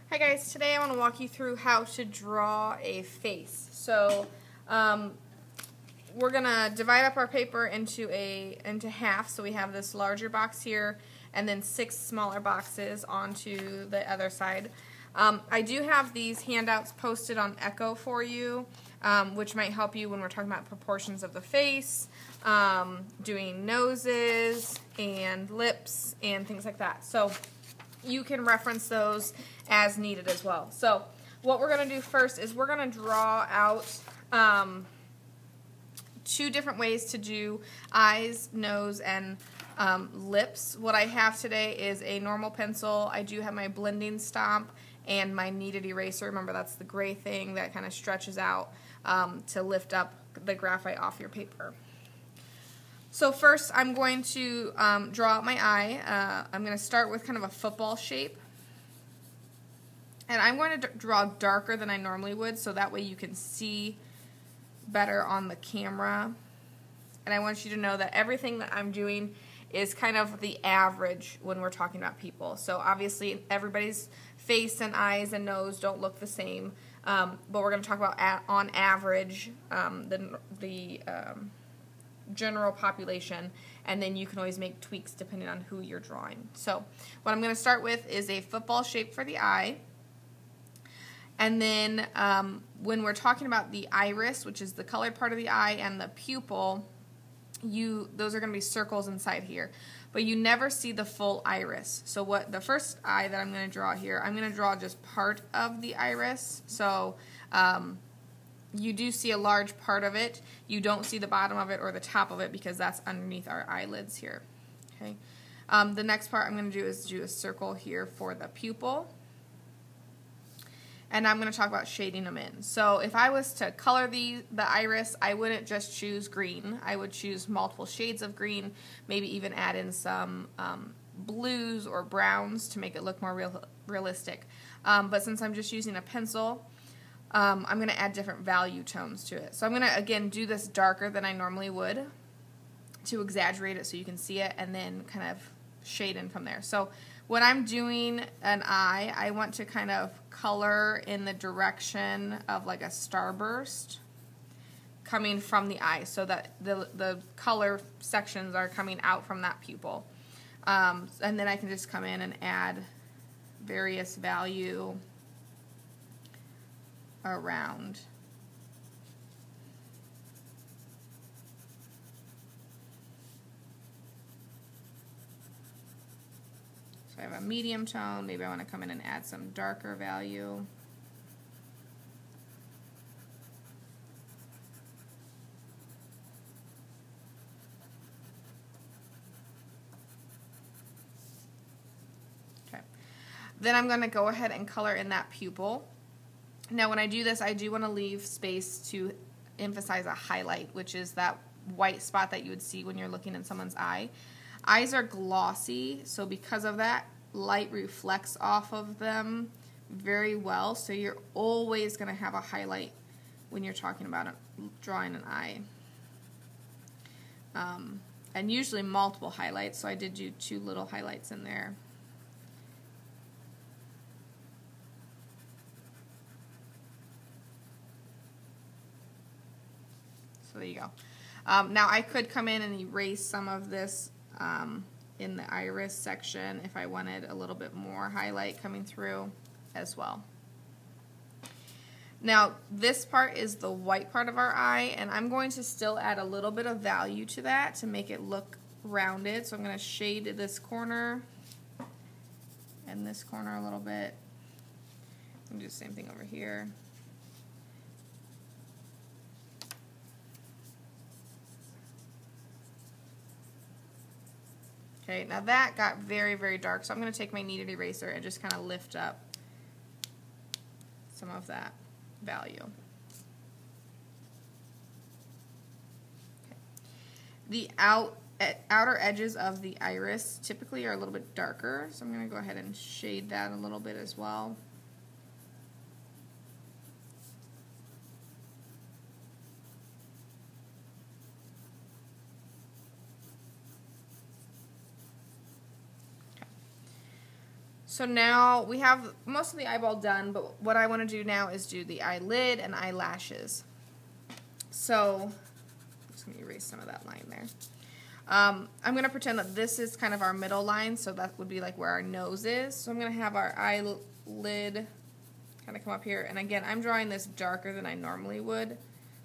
Hi guys, today I want to walk you through how to draw a face. So we're going to divide up our paper into half. So we have this larger box here and then 6 smaller boxes onto the other side. I do have these handouts posted on Echo for you, which might help you when we're talking about proportions of the face, doing noses and lips and things like that. So you can reference those as needed as well. So what we're going to do first is we're going to draw out 2 different ways to do eyes, nose, and lips. What I have today is a normal pencil. I do have my blending stomp and my kneaded eraser. Remember, that's the gray thing that kind of stretches out to lift up the graphite off your paper. So first I'm going to draw out my eye. I'm going to start with kind of a football shape. And I'm going to draw darker than I normally would so that way you can see better on the camera. And I want you to know that everything that I'm doing is kind of the average when we're talking about people. So obviously everybody's face and eyes and nose don't look the same, but we're going to talk about on average the general population, and then you can always make tweaks depending on who you're drawing. So what I'm going to start with is a football shape for the eye. And then when we're talking about the iris, which is the colored part of the eye, and the pupil, those are going to be circles inside here. But you never see the full iris. So what the first eye that I'm going to draw here, I'm going to draw just part of the iris. So you do see a large part of it. You don't see the bottom of it or the top of it because that's underneath our eyelids here. Okay. The next part I'm going to do is do a circle here for the pupil. And I'm going to talk about shading them in. So if I was to color the iris, I wouldn't just choose green. I would choose multiple shades of green, maybe even add in some blues or browns to make it look more realistic. But since I'm just using a pencil, I'm going to add different value tones to it. So I'm going to, again, do this darker than I normally would to exaggerate it so you can see it, and then kind of shade in from there. So when I'm doing an eye, I want to kind of color in the direction of like a starburst coming from the eye, so that the color sections are coming out from that pupil. And then I can just come in and add various value around. So I have a medium tone. Maybe I want to come in and add some darker value. Okay. Then I'm going to go ahead and color in that pupil. Now when I do this, I do want to leave space to emphasize a highlight, which is that white spot that you would see when you're looking in someone's eye. Eyes are glossy, so because of that, light reflects off of them very well, so you're always going to have a highlight when you're talking about drawing an eye. And usually multiple highlights, so I did do 2 little highlights in there. So there you go. Now I could come in and erase some of this in the iris section if I wanted a little bit more highlight coming through as well. Now this part is the white part of our eye, and I'm going to still add a little bit of value to that to make it look rounded. So I'm going to shade this corner and this corner a little bit. And do the same thing over here. Okay, now that got very, very dark, so I'm going to take my kneaded eraser and just kind of lift up some of that value. Okay. The outer edges of the iris typically are a little bit darker, so I'm going to go ahead and shade that a little bit as well. So now we have most of the eyeball done, but what I want to do now is do the eyelid and eyelashes. So I'm just going to erase some of that line there. I'm going to pretend that this is kind of our middle line, so that would be like where our nose is. So I'm going to have our eyelid kind of come up here. And again, I'm drawing this darker than I normally would,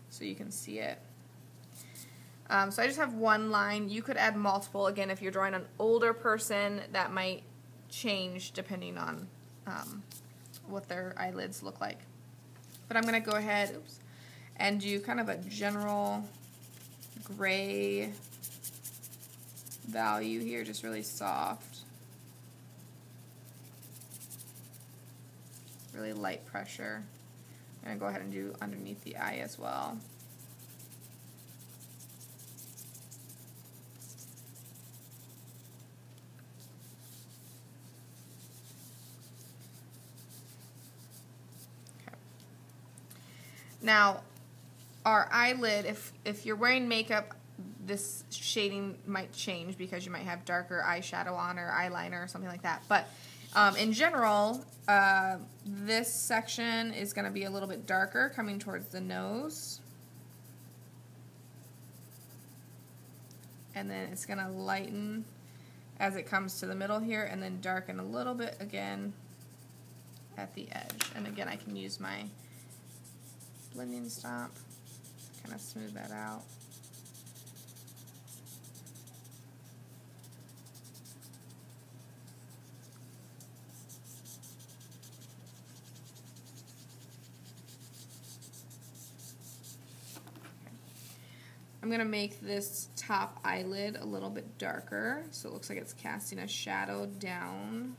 so you can see it. So I just have one line. You could add multiple. Again, if you're drawing an older person, that might change depending on what their eyelids look like. But I'm going to go ahead and do kind of a general gray value here, just really soft, really light pressure. I'm going to go ahead and do underneath the eye as well. Now, our eyelid, if you're wearing makeup, this shading might change because you might have darker eyeshadow on or eyeliner or something like that. But in general, this section is going to be a little bit darker coming towards the nose. And then it's going to lighten as it comes to the middle here, and then darken a little bit again at the edge. And again, I can use my blending stomp, kind of smooth that out. I'm going to make this top eyelid a little bit darker, so it looks like it's casting a shadow down.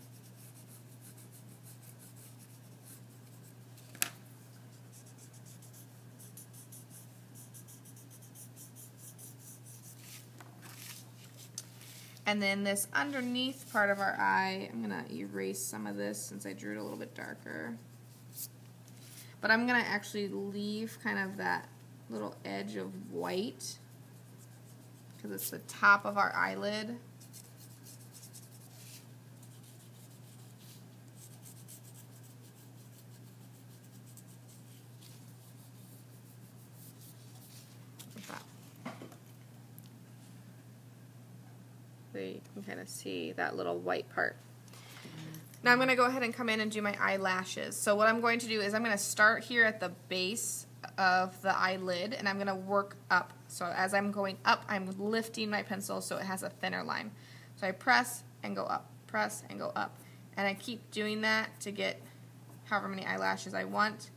And then this underneath part of our eye, I'm going to erase some of this since I drew it a little bit darker. But I'm going to actually leave kind of that little edge of white because it's the top of our eyelid. So you can kind of see that little white part. Now I'm going to go ahead and come in and do my eyelashes. So what I'm going to do is I'm going to start here at the base of the eyelid, and I'm going to work up. So as I'm going up, I'm lifting my pencil so it has a thinner line. So I press and go up, press and go up. And I keep doing that to get however many eyelashes I want.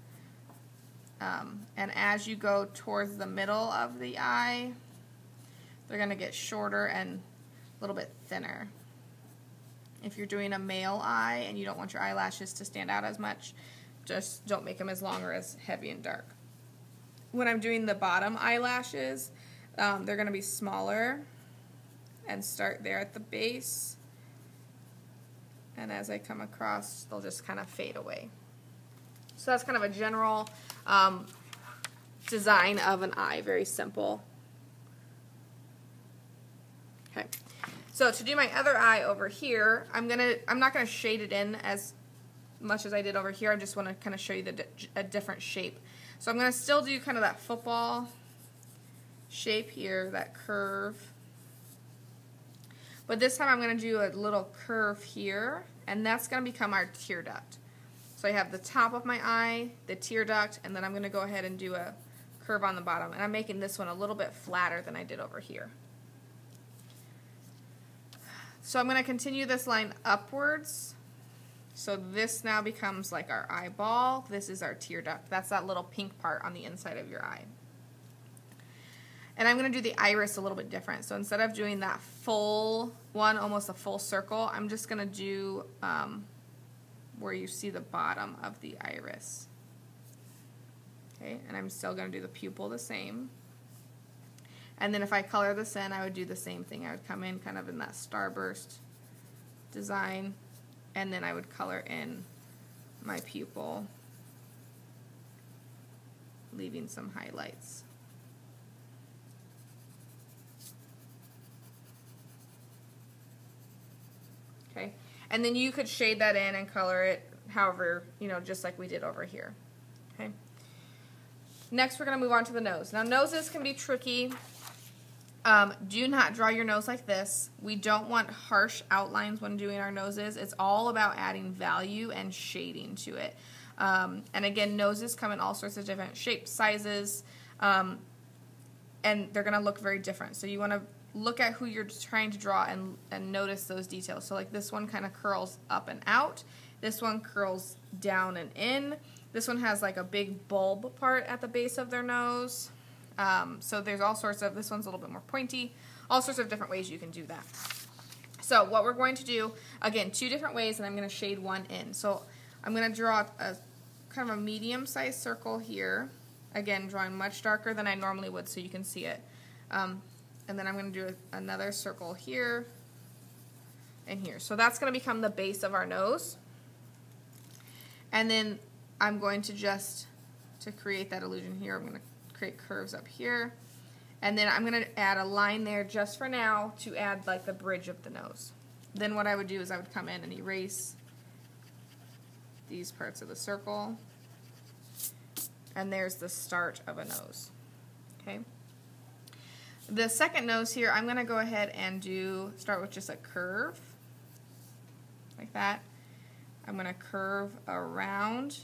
And as you go towards the middle of the eye, they're going to get shorter and a little bit thinner. If you're doing a male eye and you don't want your eyelashes to stand out as much, just don't make them as long or as heavy and dark. When I'm doing the bottom eyelashes, they're going to be smaller and start there at the base. And as I come across, they'll just kind of fade away. So that's kind of a general design of an eye, very simple. Okay. So to do my other eye over here, I'm not gonna shade it in as much as I did over here. I just want to kind of show you a different shape. So I'm gonna still do kind of that football shape here, that curve. But this time I'm gonna do a little curve here, and that's gonna become our tear duct. So I have the top of my eye, the tear duct, and then I'm gonna go ahead and do a curve on the bottom. And I'm making this one a little bit flatter than I did over here. So I'm going to continue this line upwards. So this now becomes like our eyeball. This is our tear duct. That's that little pink part on the inside of your eye. And I'm going to do the iris a little bit different. So instead of doing that full one, almost a full circle, I'm just going to do where you see the bottom of the iris. Okay, and I'm still going to do the pupil the same. And then if I color this in, I would do the same thing. I would come in kind of in that starburst design, and then I would color in my pupil, leaving some highlights. Okay, And then you could shade that in and color it however, you know, just like we did over here. Okay. Next, we're going to move on to the nose. Now, noses can be tricky. Do not draw your nose like this. We don't want harsh outlines when doing our noses. It's all about adding value and shading to it. And again, noses come in all sorts of different shapes, sizes, and they're going to look very different. So you want to look at who you're trying to draw and notice those details. So like this one kind of curls up and out. This one curls down and in. This one has like a big bulb part at the base of their nose. So there's all sorts of, this one's a little bit more pointy, all sorts of different ways you can do that. So what we're going to do, again, 2 different ways, and I'm going to shade one in. So I'm going to draw a kind of a medium-sized circle here, again, drawing much darker than I normally would so you can see it. And then I'm going to do another circle here and here. So that's going to become the base of our nose. And then I'm going to to create that illusion here, I'm going to create curves up here, and then I'm going to add a line there just for now to add like the bridge of the nose. Then what I would do is I would come in and erase these parts of the circle, and there's the start of a nose. Okay. The second nose here, I'm going to go ahead and start with just a curve like that. I'm going to curve around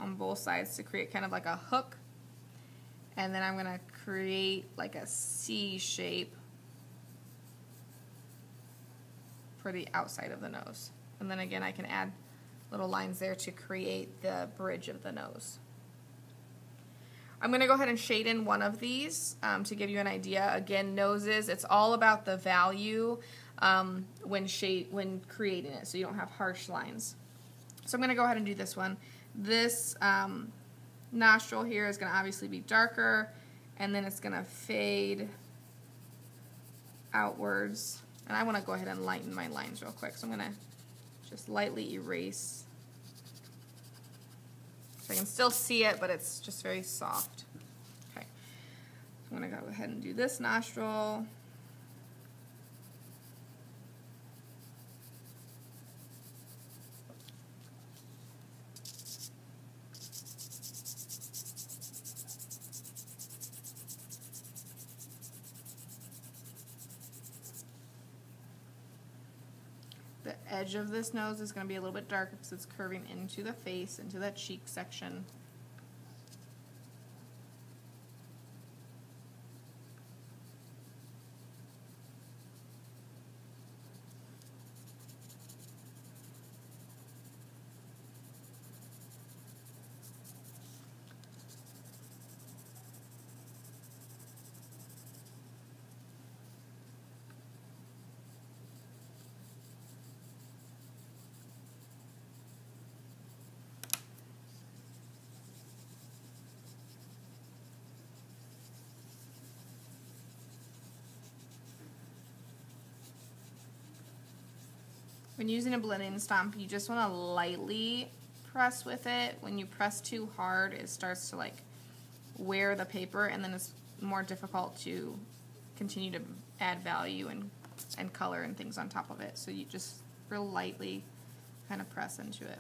on both sides to create kind of like a hook. And then I'm going to create like a C shape for the outside of the nose. And then again, I can add little lines there to create the bridge of the nose. I'm going to go ahead and shade in one of these to give you an idea. Again, noses, it's all about the value when creating it, so you don't have harsh lines. So I'm going to go ahead and do this one. This nostril here is going to obviously be darker, and then it's going to fade outwards. And I want to go ahead and lighten my lines real quick, so I'm going to just lightly erase. So I can still see it, but it's just very soft. Okay, so I'm going to go ahead and do this nostril. The edge of this nose is going to be a little bit darker because it's curving into the face, into that cheek section. When using a blending stomp, you just want to lightly press with it. When you press too hard, it starts to like wear the paper, and then it's more difficult to continue to add value and color and things on top of it. So you just real lightly kind of press into it.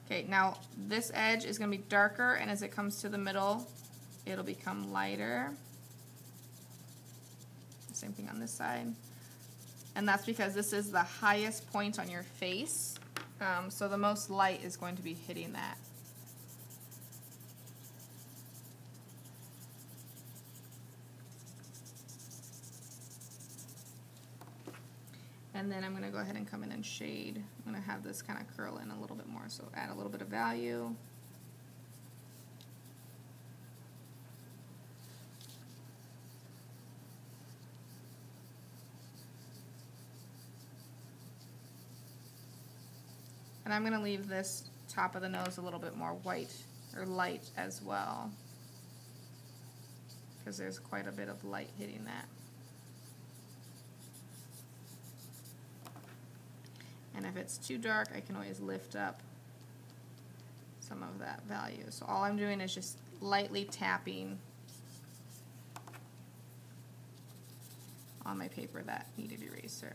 Okay, now this edge is going to be darker, and as it comes to the middle, it'll become lighter. Same thing on this side. And that's because this is the highest point on your face, so the most light is going to be hitting that. And then I'm going to go ahead and come in and shade. I'm going to have this kind of curl in a little bit more, so add a little bit of value. And I'm going to leave this top of the nose a little bit more white or light as well, because there's quite a bit of light hitting that. And if it's too dark, I can always lift up some of that value. So all I'm doing is just lightly tapping on my paper that kneaded eraser.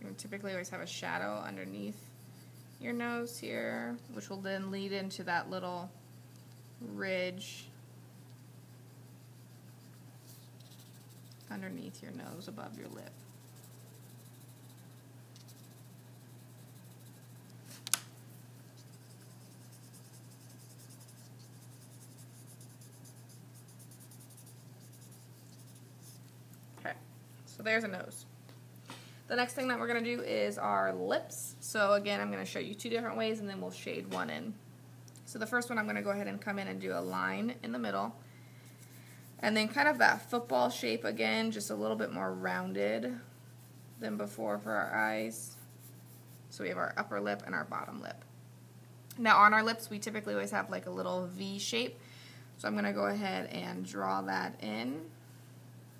You typically always have a shadow underneath your nose here, which will then lead into that little ridge underneath your nose above your lip. Okay, so there's a nose. The next thing that we're going to do is our lips. So again, I'm going to show you two different ways and then we'll shade one in. So the first one, I'm going to go ahead and come in and do a line in the middle. And then kind of that football shape again, just a little bit more rounded than before for our eyes. So we have our upper lip and our bottom lip. Now on our lips, we typically always have like a little V shape. So I'm going to go ahead and draw that in.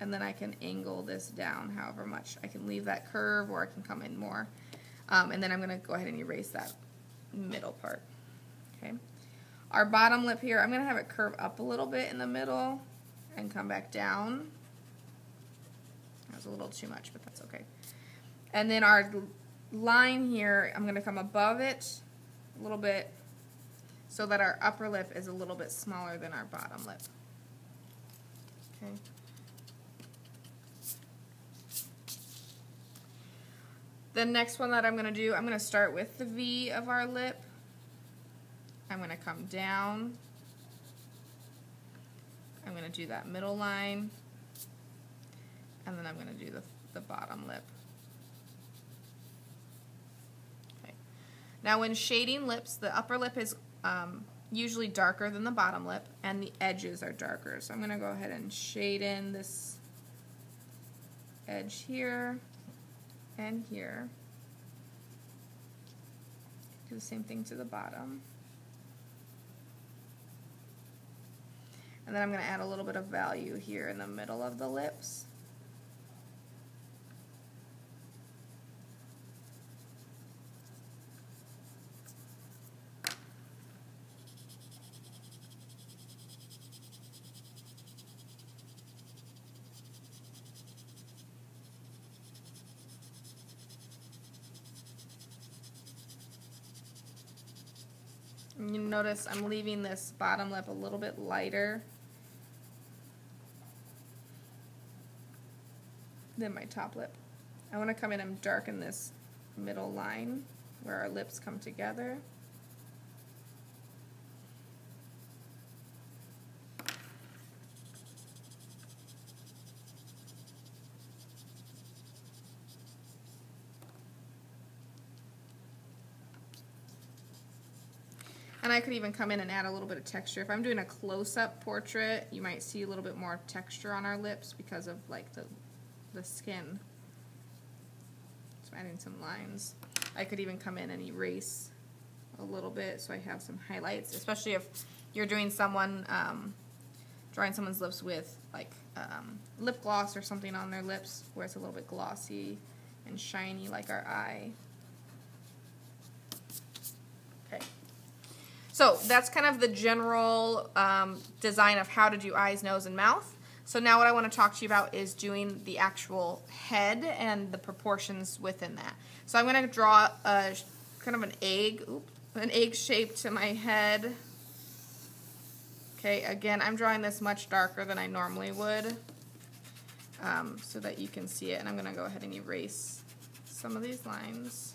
And then I can angle this down however much. I can leave that curve or I can come in more. And then I'm going to go ahead and erase that middle part. Okay. Our bottom lip here, I'm going to have it curve up a little bit in the middle and come back down. That was a little too much, but that's okay. And then our line here, I'm going to come above it a little bit so that our upper lip is a little bit smaller than our bottom lip. Okay. The next one that I'm going to do, I'm going to start with the V of our lip. I'm going to come down. I'm going to do that middle line. And then I'm going to do the bottom lip. Okay. Now when shading lips, the upper lip is usually darker than the bottom lip, and the edges are darker. So I'm going to go ahead and shade in this edge here and here. Do the same thing to the bottom. And then I'm going to add a little bit of value here in the middle of the lips. You notice I'm leaving this bottom lip a little bit lighter than my top lip. I want to come in and darken this middle line where our lips come together. And I could even come in and add a little bit of texture. If I'm doing a close-up portrait, you might see a little bit more texture on our lips because of like the skin. So adding some lines. I could even come in and erase a little bit so I have some highlights, especially if you're doing someone, drawing someone's lips with like lip gloss or something on their lips where it's a little bit glossy and shiny like our eye. Okay. So that's kind of the general design of how to do eyes, nose, and mouth. So now what I want to talk to you about is doing the actual head and the proportions within that. So I'm going to draw a kind of an egg shape to my head. Okay, again, I'm drawing this much darker than I normally would so that you can see it. And I'm going to go ahead and erase some of these lines.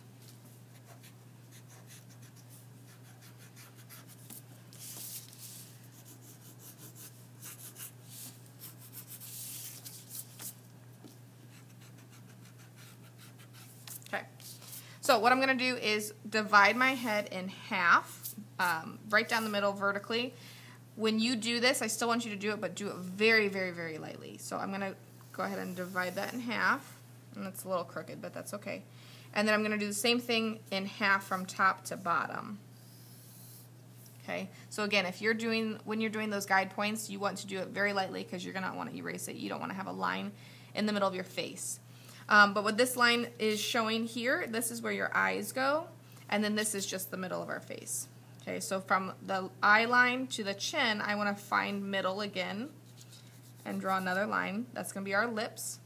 So what I'm going to do is divide my head in half, right down the middle vertically. When you do this, I still want you to do it, but do it very, very, very lightly. So I'm going to go ahead and divide that in half. And it's a little crooked, but that's okay. And then I'm going to do the same thing in half from top to bottom. Okay, so again, when you're doing those guide points, you want to do it very lightly because you're going to want to erase it. You don't want to have a line in the middle of your face. But what this line is showing here, this is where your eyes go. And then this is just the middle of our face. Okay, so from the eye line to the chin, I want to find middle again and draw another line. That's going to be our lips.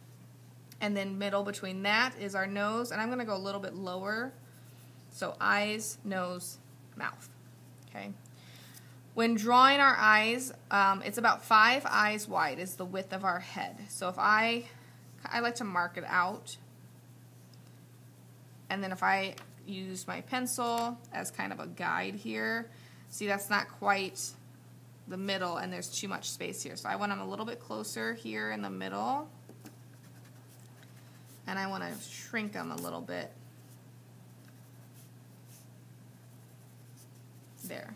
And then middle between that is our nose, and I'm going to go a little bit lower. So eyes, nose, mouth. Okay. When drawing our eyes, it's about 5 eyes wide is the width of our head. So if I like to mark it out, and then if I use my pencil as kind of a guide here, see that's not quite the middle and there's too much space here. So I want them a little bit closer here in the middle, and I want to shrink them a little bit. There.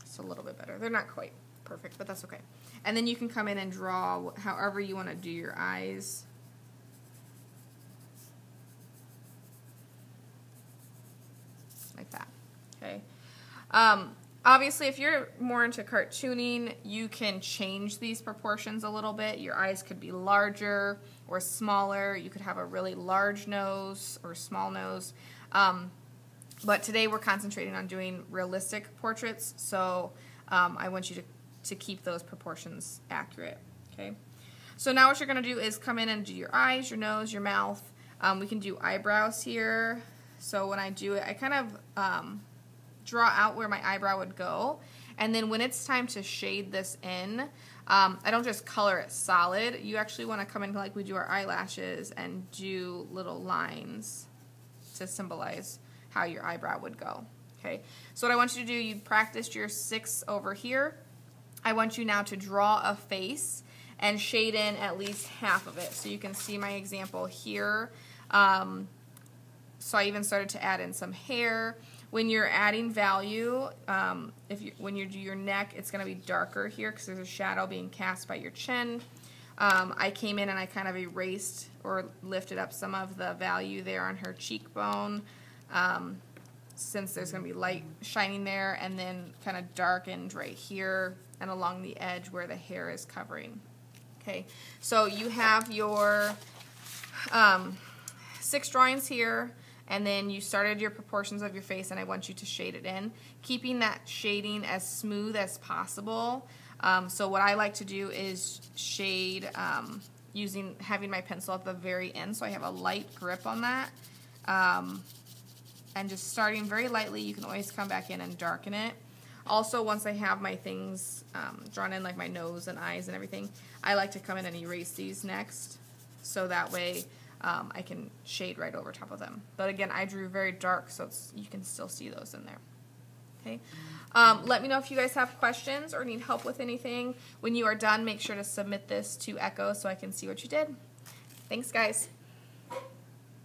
It's a little bit better. They're not quite perfect, but that's okay. And then you can come in and draw however you want to do your eyes. Like that. Okay. Obviously, if you're more into cartooning, you can change these proportions a little bit. Your eyes could be larger or smaller. You could have a really large nose or small nose. But today we're concentrating on doing realistic portraits, so I want you to keep those proportions accurate. Okay. So now what you're going to do is come in and do your eyes, your nose, your mouth. We can do eyebrows here. So when I do it, I kind of draw out where my eyebrow would go, and then when it's time to shade this in, I don't just color it solid. You actually want to come in like we do our eyelashes and do little lines to symbolize how your eyebrow would go. Okay, so what I want you to do, you practiced your 6 over here. I want you now to draw a face and shade in at least half of it. So you can see my example here. So I even started to add in some hair. When you're adding value, when you do your neck, it's going to be darker here because there's a shadow being cast by your chin. I came in and I kind of erased or lifted up some of the value there on her cheekbone, since there's going to be light shining there, and then kind of darkened right here and along the edge where the hair is covering. Okay, so you have your 6 drawings here, and then you started your proportions of your face, and I want you to shade it in, keeping that shading as smooth as possible. So what I like to do is shade having my pencil at the very end, so I have a light grip on that. And just starting very lightly, you can always come back in and darken it. Also, once I have my things drawn in, like my nose and eyes and everything, I like to come in and erase these next, so that way I can shade right over top of them. But again, I drew very dark, so you can still see those in there. Okay. Let me know if you guys have questions or need help with anything. When you are done, make sure to submit this to Echo so I can see what you did. Thanks, guys.